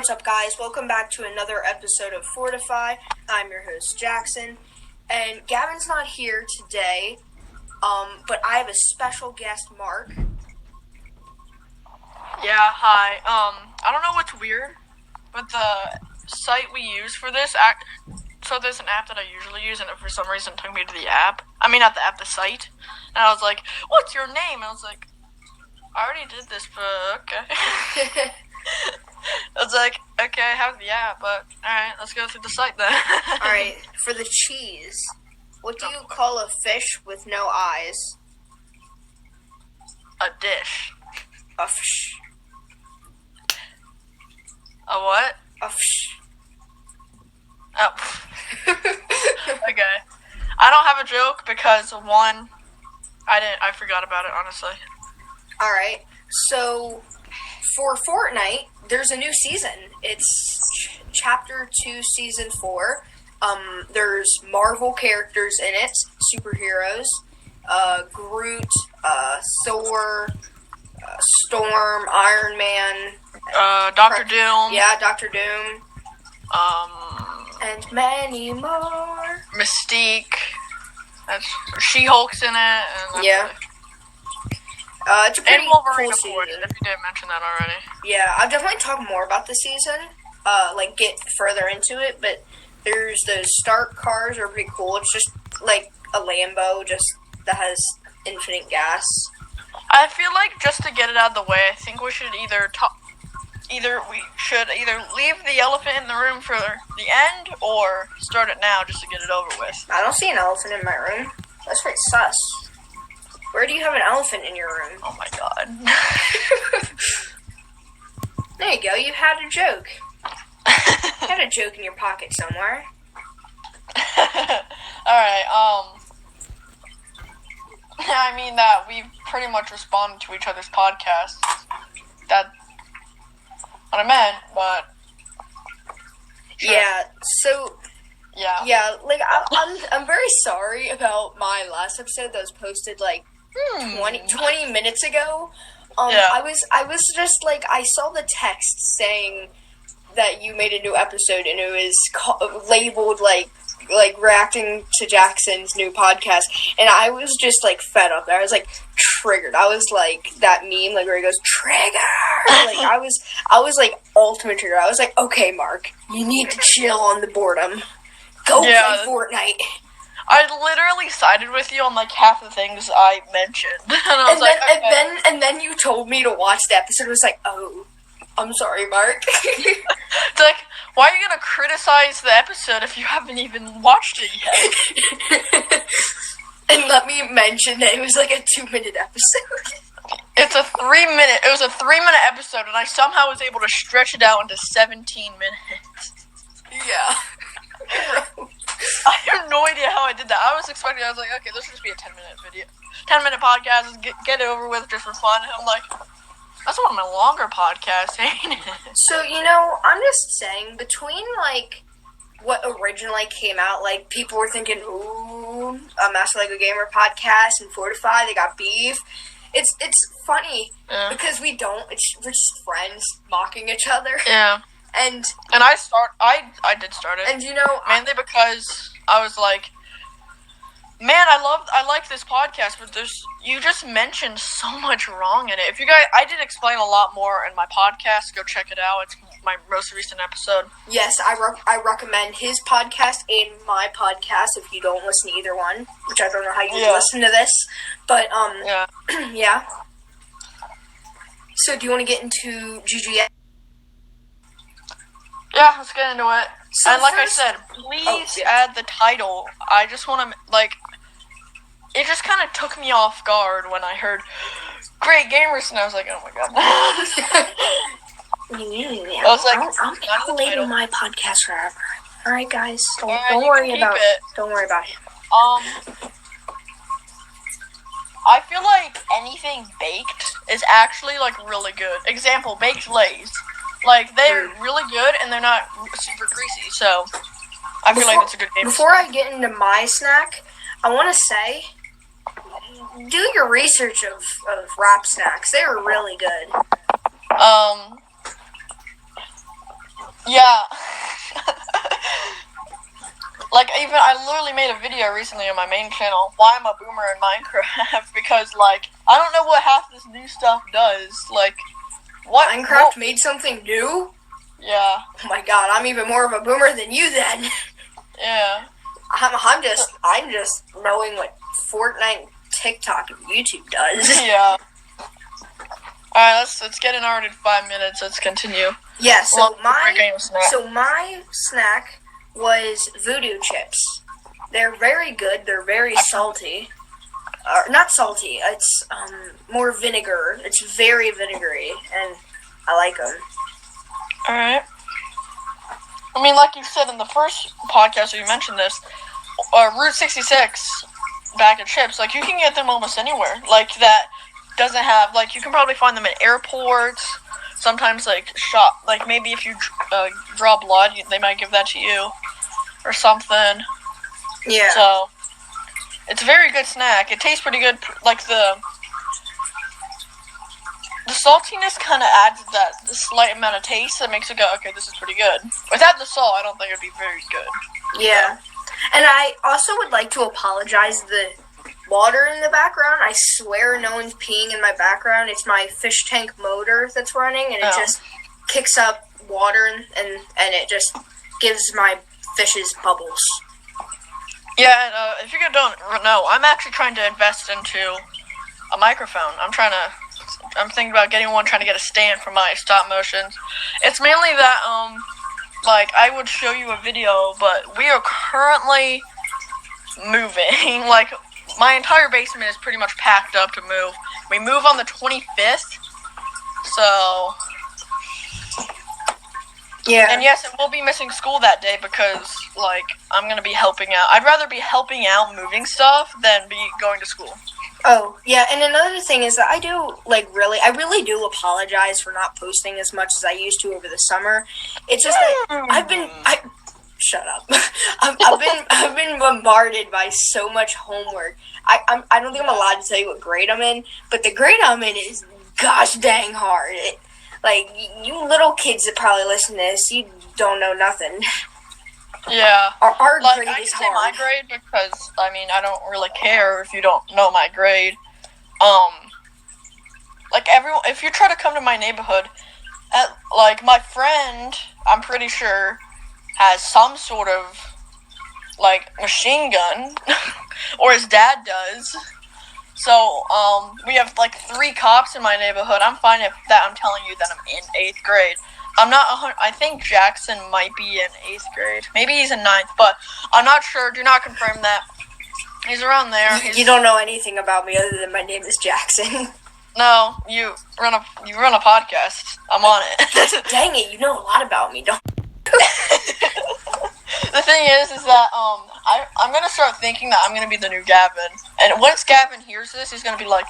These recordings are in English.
What's up, guys? Welcome back to another episode of Fortify. I'm your host, Jackson, and Gavin's not here today, but I have a special guest, Mark. Yeah, hi. I don't know what's weird, but the site we use for this so there's an app that I usually use, and it for some reason took me to the app. I mean, not the app, the site. And I was like, "What's your name?" And I was like, "I already did this, but okay." I was like, "Okay, I have the app, but alright, let's go through the site then." Alright, for the cheese, what do you call a fish with no eyes? A dish. A fish. A what? A fish. Oh. Okay. I don't have a joke because one, I forgot about it, honestly. Alright, so for Fortnite, there's a new season. It's Chapter 2, Season 4. There's Marvel characters in it, superheroes. Groot, Thor, Storm, Iron Man. Dr. Doom. Yeah, Dr. Doom. And many more. Mystique. She-Hulk's in it. And Yeah. It's a pretty and Wolverine, cool of course, season. if you didn't mention that already. Yeah, I'll definitely talk more about the season, get further into it, but there's those start cars are pretty cool. It's just like a Lambo, just that has infinite gas. I feel like just to get it out of the way, I think we should either leave the elephant in the room for the end, or start it now just to get it over with. I don't see an elephant in my room. That's pretty sus. Where do you have an elephant in your room? Oh my god. There you go, you had a joke. You had a joke in your pocket somewhere. Alright, I mean that we've pretty much responded to each other's podcasts. That's what I meant, but... Sure. Yeah, so... Yeah. Yeah, like, I'm very sorry about my last episode that was posted, like, 20 minutes ago. Yeah. I was just, like, I saw the text saying that you made a new episode, and it was labeled, like reacting to Jackson's new podcast, and I was just, like, fed up. I was, like, triggered. I was, like, that meme, like, where he goes, trigger! Like, I was, like, ultimate trigger. I was like, okay, Mark, you need to chill on the boredom. Go play Fortnite. I literally sided with you on, like, half the things I mentioned. And I was okay. And then you told me to watch the episode. It was like, oh, I'm sorry, Mark. It's like, why are you gonna criticize the episode if you haven't even watched it yet? And let me mention that it was like a 2-minute episode. It was a 3-minute episode, and I somehow was able to stretch it out into 17 minutes. Yeah. I have no idea how I did that. I was like, okay, this should just be a 10-minute video. 10-minute podcast, get it over with just for fun. And I'm like, that's one of my longer podcasts, ain't it? So, I'm just saying, between, like, what originally came out, like, people were thinking, ooh, a Master Lego Gamer podcast and Fortify, they got beef. It's funny, because we're just friends mocking each other. Yeah. And I did start it. And mainly because I was like, man, I like this podcast, but you just mentioned so much wrong in it. If you guys, I did explain a lot more in my podcast. Go check it out. It's my most recent episode. Yes, I recommend his podcast and my podcast if you don't listen to either one, which I don't know how you listen to this, but yeah. So do you want to get into GGS? Yeah, let's get into it. So and like I said, please add the title. I just want to, it just kind of took me off guard when I heard Great Gamers, and I was like, oh my god. I was like, I'll label my podcast forever. Alright, guys, don't worry about it. Don't worry about it. I feel like anything baked is actually, really good. Example, baked Lay's. They're really good, and they're not super greasy, so I feel like that's a good game. Before I get into my snack, I want to say, do your research of wrap snacks. They are really good. Yeah. Like, even, I literally made a video recently on my main channel, why I'm a boomer in Minecraft, because, like, I don't know what half this new stuff does. Like, what? Minecraft made something new? Yeah. Oh my god, I'm even more of a boomer than you then. Yeah. I'm just knowing what Fortnite, TikTok, and YouTube does. Yeah. Alright, let's get in already 5 minutes. Let's continue. Yeah, so my snack was voodoo chips. They're very good. They're very salty. Not salty. It's more vinegar. It's very vinegary, and I like them. Alright. I mean, like you said in the first podcast, you mentioned this, Route 66 bag of chips, like, you can get them almost anywhere. Like, that doesn't have, like, you can probably find them at airports, sometimes, like, shop, like, maybe if you draw blood, they might give that to you, or something. Yeah. So, it's a very good snack. It tastes pretty good, like, the saltiness kind of adds that slight amount of taste that makes it go, okay, this is pretty good. Without the salt, I don't think it'd be very good. Yeah. And I also would like to apologize the water in the background. I swear no one's peeing in my background. It's my fish tank motor that's running, and it just kicks up water, and it just gives my fishes bubbles. Yeah, and if you don't know, I'm actually trying to invest into a microphone. I'm thinking about getting one, trying to get a stand for my stop motions. It's mainly that, like, I would show you a video, but we are currently moving. Like, my entire basement is pretty much packed up to move. We move on the 25th, so... Yeah. And yes, and we'll be missing school that day because, like, I'm going to be helping out. I'd rather be helping out moving stuff than be going to school. Oh, yeah, and another thing is that I really do apologize for not posting as much as I used to over the summer. It's just that shut up. I've been bombarded by so much homework. I don't think I'm allowed to tell you what grade I'm in, but the grade I'm in is gosh dang hard. Like, you little kids that probably listen to this, you don't know nothing. Yeah. Our grade I is can say hard. my grade because, I mean, I don't really care if you don't know my grade. Like, everyone, if you try to come to my neighborhood, like, my friend, I'm pretty sure, has some sort of, like, machine gun, or his dad does. So, we have, like, 3 cops in my neighborhood. I'm fine if that I'm telling you that I'm in 8th grade. I think Jackson might be in 8th grade. Maybe he's in 9th, but I'm not sure. Do not confirm that. He's around there. You don't know anything about me other than my name is Jackson. No, you run a podcast. I'm on it. Dang it, you know a lot about me, don't The thing is that I'm gonna start thinking that I'm gonna be the new Gavin, and once Gavin hears this, he's gonna be like,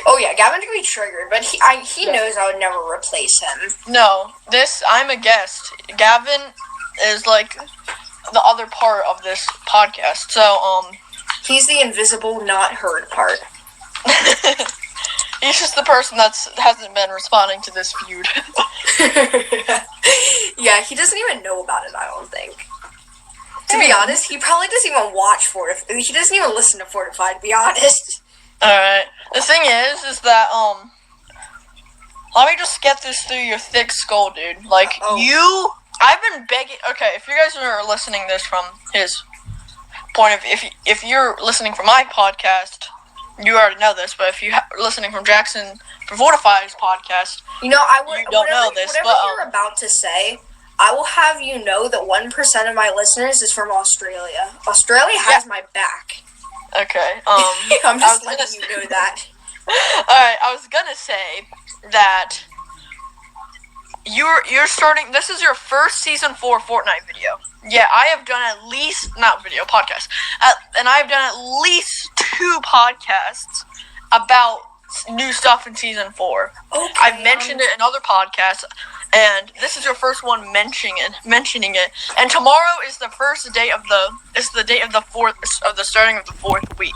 oh yeah, Gavin's gonna be triggered, but he knows I would never replace him. No, I'm a guest. Gavin is like the other part of this podcast, so he's the invisible, not heard part. He's just the person that hasn't been responding to this feud. Yeah, he doesn't even know about it, I don't think. To be honest, he probably doesn't even watch Fortify. He doesn't even listen to Fortify, to be honest. Alright. The thing is that, let me just get this through your thick skull, dude. Like, I've been begging, okay, if you guys are listening this from his point of view, if you're listening from my podcast, you already know this, but if you're listening from Jackson, from Fortify's podcast, you don't know this, whatever you're about to say, I will have you know that 1% of my listeners is from Australia. Australia has my back. Okay, I'm just letting you know that. Alright, I was gonna say that you're starting, this is your first Season 4 Fortnite video. Yeah, I have done at least, not video, podcast, and I've done at least 2 podcasts about new stuff in Season 4. Okay, I've mentioned it in other podcasts, and this is your first one mentioning it. And tomorrow is the first day of the starting of the 4th week.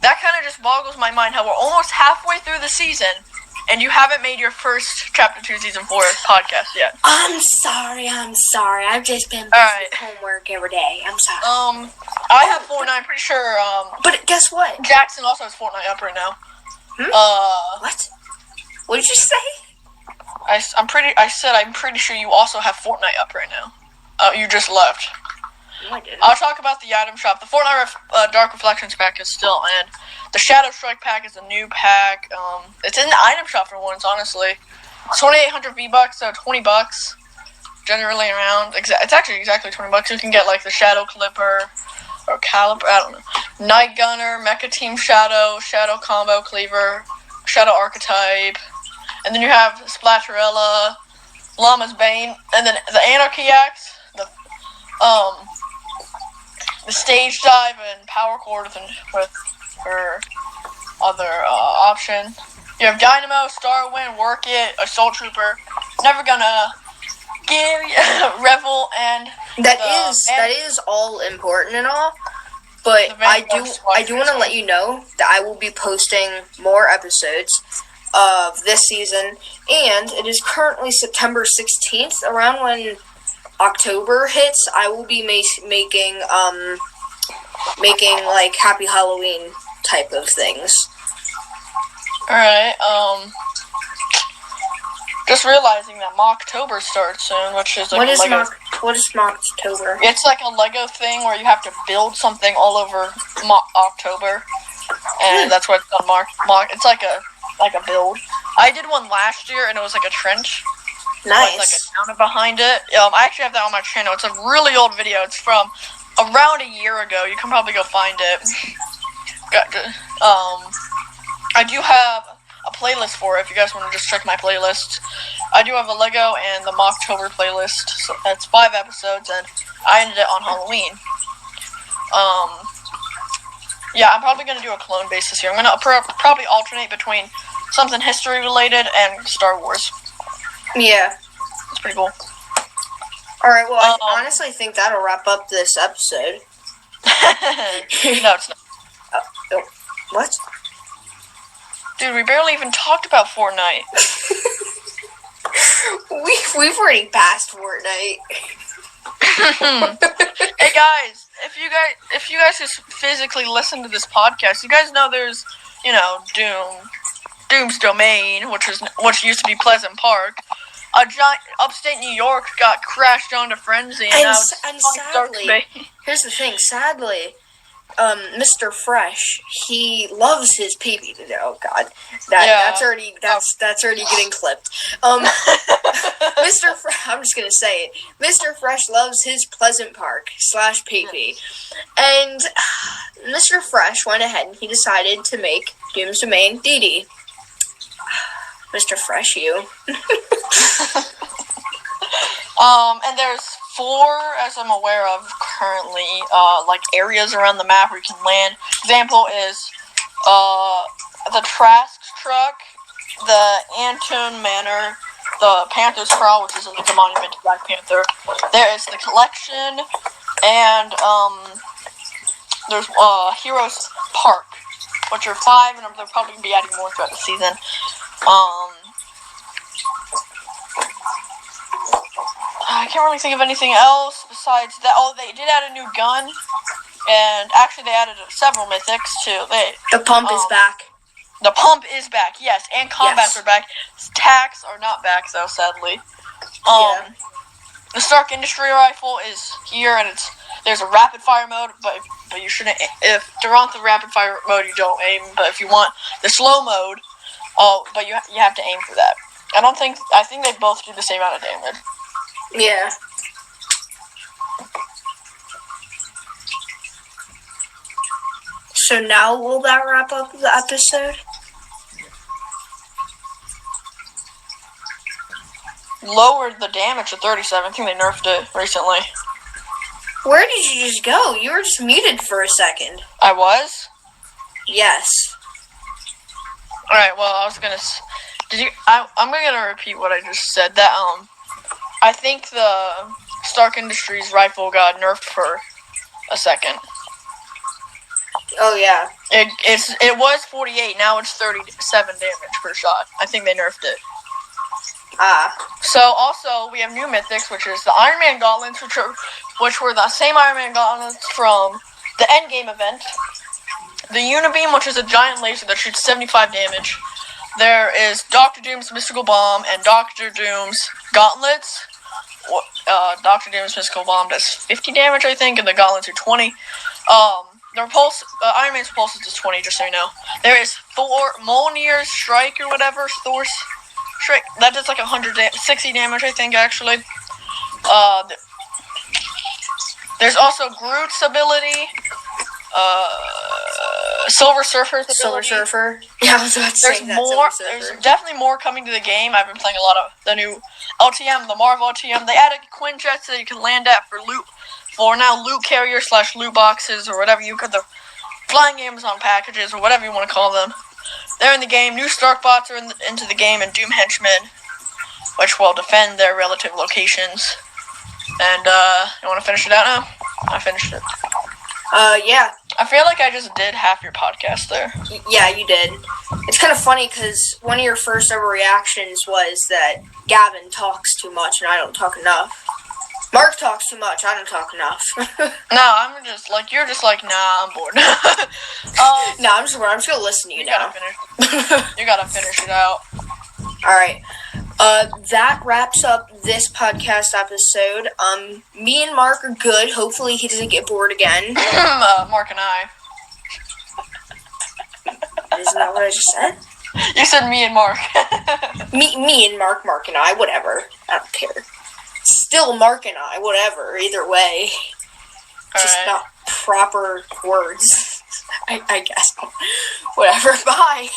That kind of just boggles my mind how we're almost halfway through the season, and you haven't made your first Chapter 2, Season 4 podcast yet. I'm sorry. I've just been busy Alright. with homework every day. I'm sorry. I have Fortnite. I'm pretty sure. But guess what? Jackson also has Fortnite up right now. What? What did you say? I'm pretty sure you also have Fortnite up right now. You just left. No, I didn't. I'll talk about the item shop. The Fortnite Dark Reflections pack is still in. The Shadow Strike pack is a new pack. It's in the item shop for once, honestly. It's 2,800 V-Bucks, so $20. Generally around. It's actually exactly $20. You can get like the Shadow Clipper or Caliber. I don't know. Night Gunner, Mecha Team Shadow, Shadow Combo Cleaver, Shadow Archetype, and then you have Splatterella, Llama's Bane, and then the Anarchy Axe, the Stage Dive, and Power Cord with her other option. You have Dynamo, Starwind, Work It, Assault Trooper, Never Gonna Give, Revel, and that is all important and all, but I do want to let you know that I will be posting more episodes of this season, and it is currently September 16th. Around when October hits, I will be making like Happy Halloween type of things. Alright, just realizing that Mocktober starts soon, which is like what is Mocktober? It's like a Lego thing where you have to build something all over October, and that's what it's on it's like a build. I did one last year, and it was like a trench. Nice. With like a counter behind it. I actually have that on my channel. It's a really old video. It's from around a year ago. You can probably go find it. I do have a playlist for it if you guys want to just check my playlist. I do have a Lego and the Mocktober playlist. So that's 5 episodes, and I ended it on Halloween. Yeah, I'm probably going to do a clone base this year. I'm going to probably alternate between something history related and Star Wars. Yeah. It's pretty cool. Alright, well, I honestly think that'll wrap up this episode. No, it's not. What? Dude, we barely even talked about Fortnite. We've already passed Fortnite. Hey guys, if you guys just physically listen to this podcast, you guys know there's, Doom's Domain, which used to be Pleasant Park. A giant upstate New York got crashed onto Frenzy, and sadly, here's the thing. Sadly, Mr. Fresh, he loves his pee-pee. Oh God, that's already getting clipped. Mr. I'm just gonna say it. Mr. Fresh loves his Pleasant Park / pee-pee, and Mr. Fresh went ahead and he decided to make Doom's Domain DD. Mr. Fresh, you. And there's 4, as I'm aware of currently, like areas around the map where you can land. Example is, the Trask Truck, the Antone Manor, the Panther's Crawl, which is like a monument to Black Panther. There is the Collection, and, there's, Heroes Park, which are 5, and they're probably going to be adding more throughout the season. I can't really think of anything else besides that. Oh, they did add a new gun, and actually they added several mythics too. The pump is back. The pump is back, yes, and combats are back. Tacks are not back though, sadly. The Stark Industry Rifle is here, and there's a rapid fire mode, but you shouldn't. If they're on the rapid fire mode, you don't aim. But if you want the slow mode, but you have to aim for that. I think they both do the same amount of damage. Yeah. So now will that wrap up the episode? Lowered the damage to 37. I think they nerfed it recently. Where did you just go? You were just muted for a second. I was? Yes. Alright, well, I was gonna... I'm gonna repeat what I just said. That, I think the Stark Industries rifle got nerfed for a second. Oh, yeah. It was 48, now it's 37 damage per shot. I think they nerfed it. So also we have new mythics, which is the Iron Man gauntlets, which were the same Iron Man gauntlets from the Endgame event. The Unibeam, which is a giant laser that shoots 75 damage. There is Doctor Doom's Mystical Bomb and Doctor Doom's gauntlets. Doctor Doom's Mystical Bomb does 50 damage, I think, and the gauntlets are 20. The repulse, Iron Man's repulse does 20, just so you know. There is Mjolnir's Strike or whatever, Thor's Strike. That does like 160 damage, I think, actually. There's also Groot's ability. Silver Surfer's ability. Silver Surfer. Yeah, I was about to say that. More. There's definitely more coming to the game. I've been playing a lot of the new LTM, the Marvel LTM. They added Quinjets that you can land at for loot carrier / loot boxes or whatever you could. The flying Amazon packages or whatever you want to call them. They're in the game. New Stark bots are into the game, and Doom henchmen, which will defend their relative locations. And you want to finish it out now? I finished it. Yeah. I feel like I just did half your podcast there. Yeah, you did. It's kind of funny because one of your first ever reactions was that Gavin talks too much and I don't talk enough. Mark talks too much, I don't talk enough. No, I'm just like, you're just like, nah, I'm bored. No, I'm just gonna listen to you now. You gotta finish it out. Alright. That wraps up this podcast episode. Me and Mark are good. Hopefully he doesn't get bored again. Mark and I. Isn't that what I just said? You said me and Mark. me and Mark and I, whatever. I don't care. Still Mark and I, whatever. Either way. Just not proper words. I guess. Whatever. Bye.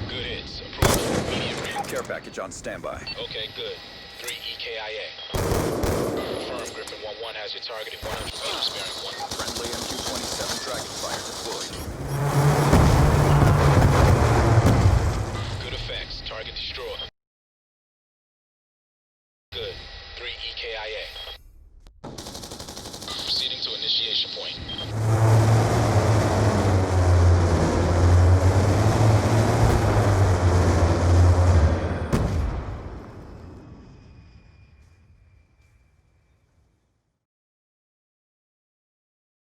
Good hits. Approach. Medium range. Care package on standby. Okay, good. 3 EKIA. Confirm Griffin 1-1 has you targeted 100 meters, sparing 1. Friendly MQ-27 Dragonfire deployed.